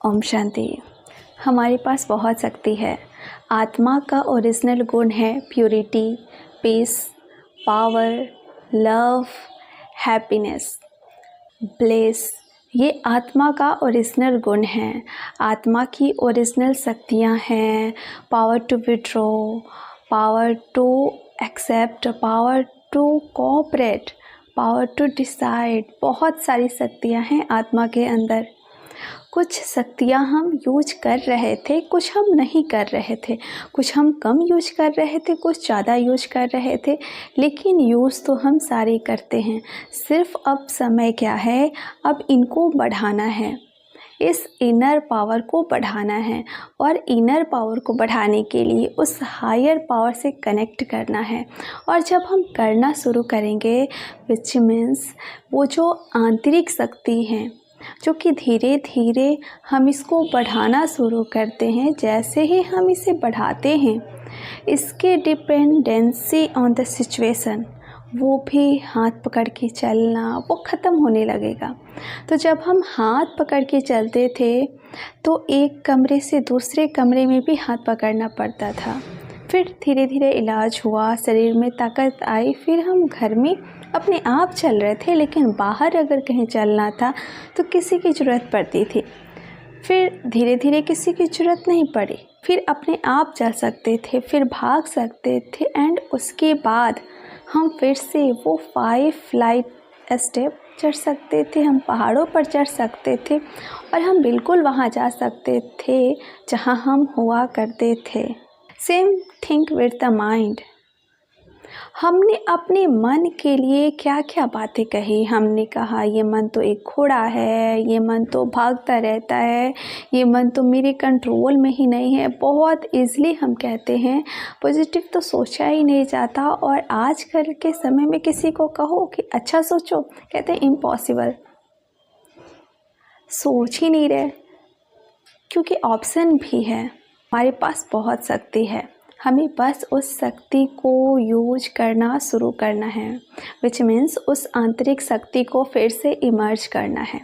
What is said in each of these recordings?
ओम शांति। हमारे पास बहुत शक्ति है। आत्मा का ओरिजिनल गुण है purity, peace, power, love, happiness, bless. ये आत्मा का ओरिजिनल गुण है। आत्मा की ओरिजिनल शक्तियाँ हैं power to withdraw, power to accept, power to cooperate, power to decide. बहुत सारी शक्तियाँ हैं आत्मा के अंदर। कुछ शक्तियाँ हम यूज कर रहे थे, कुछ हम नहीं कर रहे थे, कुछ हम कम यूज कर रहे थे, कुछ ज़्यादा यूज कर रहे थे, लेकिन यूज़ तो हम सारे करते हैं। सिर्फ अब समय क्या है, अब इनको बढ़ाना है, इस इनर पावर को बढ़ाना है। और इनर पावर को बढ़ाने के लिए उस हायर पावर से कनेक्ट करना है। और जब हम करना शुरू करेंगे, विच मीन्स वो जो आंतरिक शक्ति हैं, जो कि धीरे धीरे हम इसको बढ़ाना शुरू करते हैं, जैसे ही हम इसे बढ़ाते हैं, इसके डिपेंडेंसी ऑन द सिचुएशन, वो भी हाथ पकड़ के चलना वो ख़त्म होने लगेगा। तो जब हम हाथ पकड़ के चलते थे तो एक कमरे से दूसरे कमरे में भी हाथ पकड़ना पड़ता था। फिर धीरे धीरे इलाज हुआ, शरीर में ताकत आई, फिर हम घर में अपने आप चल रहे थे। लेकिन बाहर अगर कहीं चलना था तो किसी की ज़रूरत पड़ती थी। फिर धीरे धीरे किसी की ज़रूरत नहीं पड़ी, फिर अपने आप चल सकते थे, फिर भाग सकते थे। एंड उसके बाद हम फिर से वो 5 फ्लाइट स्टेप चढ़ सकते थे, हम पहाड़ों पर चढ़ सकते थे और हम बिल्कुल वहाँ जा सकते थे जहाँ हम हुआ करते थे। Same think with the mind. हमने अपने मन के लिए क्या क्या बातें कही। हमने कहा ये मन तो एक घोड़ा है, ये मन तो भागता रहता है, ये मन तो मेरे कंट्रोल में ही नहीं है। बहुत ईज़िली हम कहते हैं, पॉजिटिव तो सोचा ही नहीं जाता। और आजकल के समय में किसी को कहो कि अच्छा सोचो, कहते हैं इम्पॉसिबल, सोच ही नहीं रहे। क्योंकि ऑप्शन भी है, हमारे पास बहुत शक्ति है, हमें बस उस शक्ति को यूज करना शुरू करना है। विच मीन्स उस आंतरिक शक्ति को फिर से इमर्ज करना है।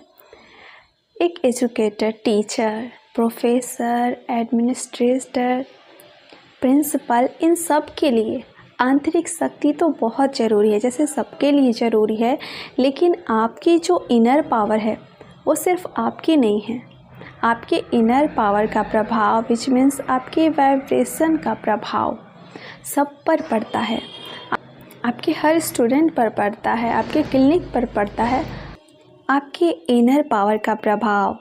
एक educator, teacher, professor, administrator, principal, इन सब के लिए आंतरिक शक्ति तो बहुत ज़रूरी है, जैसे सबके लिए ज़रूरी है। लेकिन आपकी जो इनर पावर है वो सिर्फ आपकी नहीं है। आपके इनर पावर का प्रभाव, विच मीन्स आपके वाइब्रेशन का प्रभाव सब पर पड़ता है। आपके हर स्टूडेंट पर पड़ता है, आपके क्लिनिक पर पड़ता है। आपके इनर पावर का प्रभाव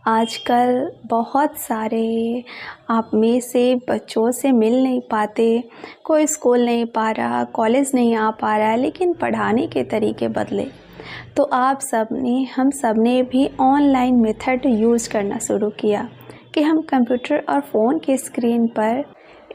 आजकल बहुत सारे आप में से बच्चों से मिल नहीं पाते, कोई स्कूल नहीं पा रहा, कॉलेज नहीं आ पा रहा है, लेकिन पढ़ाने के तरीके बदले। तो आप सब ने, हम सब ने भी ऑनलाइन मेथड यूज़ करना शुरू किया कि हम कंप्यूटर और फ़ोन के स्क्रीन पर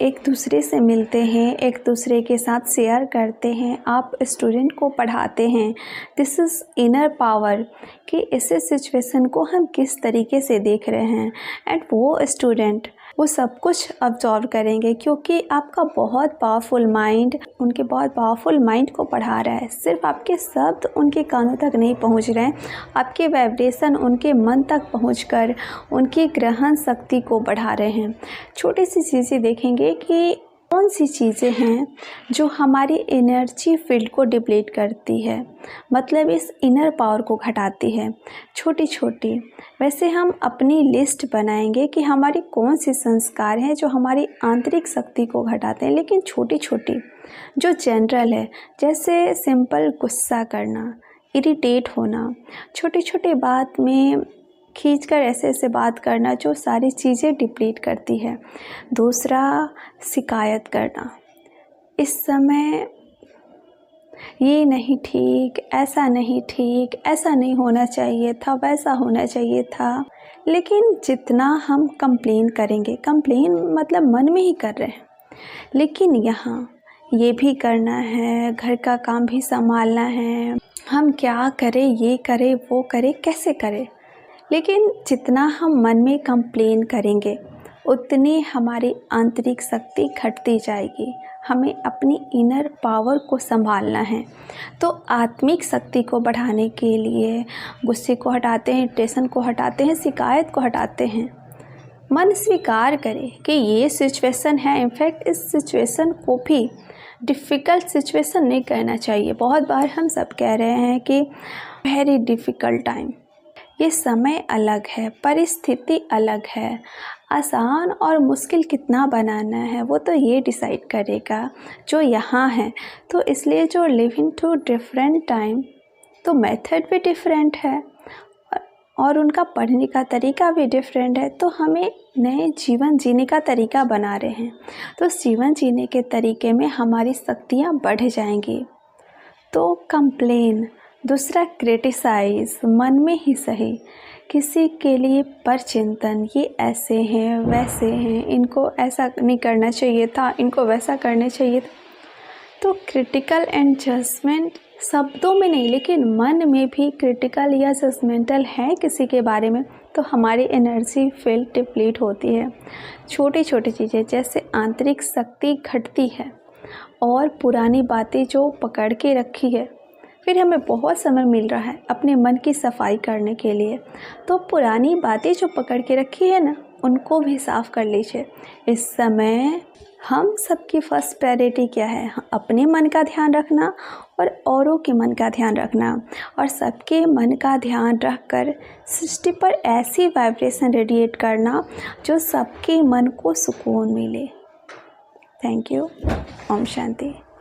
एक दूसरे से मिलते हैं, एक दूसरे के साथ शेयर करते हैं, आप स्टूडेंट को पढ़ाते हैं। दिस इज़ इनर पावर कि ऐसे सिचुएशन को हम किस तरीके से देख रहे हैं। एंड वो स्टूडेंट वो सब कुछ ऑब्जर्व करेंगे, क्योंकि आपका बहुत पावरफुल माइंड उनके बहुत पावरफुल माइंड को पढ़ा रहा है। सिर्फ आपके शब्द उनके कानों तक नहीं पहुंच रहे हैं, आपके वाइब्रेशन उनके मन तक पहुंचकर उनकी ग्रहण शक्ति को बढ़ा रहे हैं। छोटी सी चीज़ें देखेंगे कि कौन सी चीज़ें हैं जो हमारी एनर्जी फील्ड को डिप्लीट करती है, मतलब इस इनर पावर को घटाती है, छोटी छोटी। वैसे हम अपनी लिस्ट बनाएंगे कि हमारी कौन सी संस्कार हैं जो हमारी आंतरिक शक्ति को घटाते हैं, लेकिन छोटी छोटी जो जनरल है, जैसे सिंपल गुस्सा करना, इरिटेट होना, छोटी छोटी बात में खींचकर ऐसे ऐसे बात करना, जो सारी चीज़ें डिप्लीट करती है। दूसरा, शिकायत करना, इस समय ये नहीं ठीक, ऐसा नहीं ठीक, ऐसा नहीं होना चाहिए था, वैसा होना चाहिए था। लेकिन जितना हम कंप्लेन करेंगे, कंप्लेन मतलब मन में ही कर रहे हैं, लेकिन यहाँ ये भी करना है, घर का काम भी संभालना है, हम क्या करें, ये करें, वो करें, कैसे करें। लेकिन जितना हम मन में कंप्लेन करेंगे उतनी हमारी आंतरिक शक्ति घटती जाएगी। हमें अपनी इनर पावर को संभालना है। तो आत्मिक शक्ति को बढ़ाने के लिए गुस्से को हटाते हैं, टेंशन को हटाते हैं, शिकायत को हटाते हैं। मन स्वीकार करे कि ये सिचुएशन है। इनफैक्ट इस सिचुएशन को भी डिफ़िकल्ट सिचुएशन नहीं कहना चाहिए। बहुत बार हम सब कह रहे हैं कि वेरी डिफ़िकल्ट टाइम। ये समय अलग है, परिस्थिति अलग है। आसान और मुश्किल कितना बनाना है वो तो ये डिसाइड करेगा जो यहाँ है। तो इसलिए जो लिविंग थ्रू डिफरेंट टाइम, तो मेथड भी डिफरेंट है और उनका पढ़ने का तरीका भी डिफरेंट है। तो हमें नए जीवन जीने का तरीका बना रहे हैं। तो जीवन जीने के तरीके में हमारी शक्तियाँ बढ़ जाएंगी। तो कंप्लेन, दूसरा क्रिटिसाइज, मन में ही सही, किसी के लिए परचिंतन, ये ऐसे हैं वैसे हैं, इनको ऐसा नहीं करना चाहिए था, इनको वैसा करना चाहिए था। तो क्रिटिकल एंड जजमेंट शब्दों में नहीं लेकिन मन में भी क्रिटिकल या जजमेंटल है किसी के बारे में, तो हमारी एनर्जी फील्ड डिप्लीट होती है। छोटी छोटी चीज़ें जैसे आंतरिक शक्ति घटती है और पुरानी बातें जो पकड़ के रखी है। फिर हमें बहुत समय मिल रहा है अपने मन की सफाई करने के लिए। तो पुरानी बातें जो पकड़ के रखी है ना, उनको भी साफ़ कर लीजिए। इस समय हम सबकी फर्स्ट प्रायोरिटी क्या है? अपने मन का ध्यान रखना और औरों के मन का ध्यान रखना, और सबके मन का ध्यान रखकर सृष्टि पर ऐसी वाइब्रेशन रेडिएट करना जो सबके मन को सुकून मिले। Thank you. ओम शांति।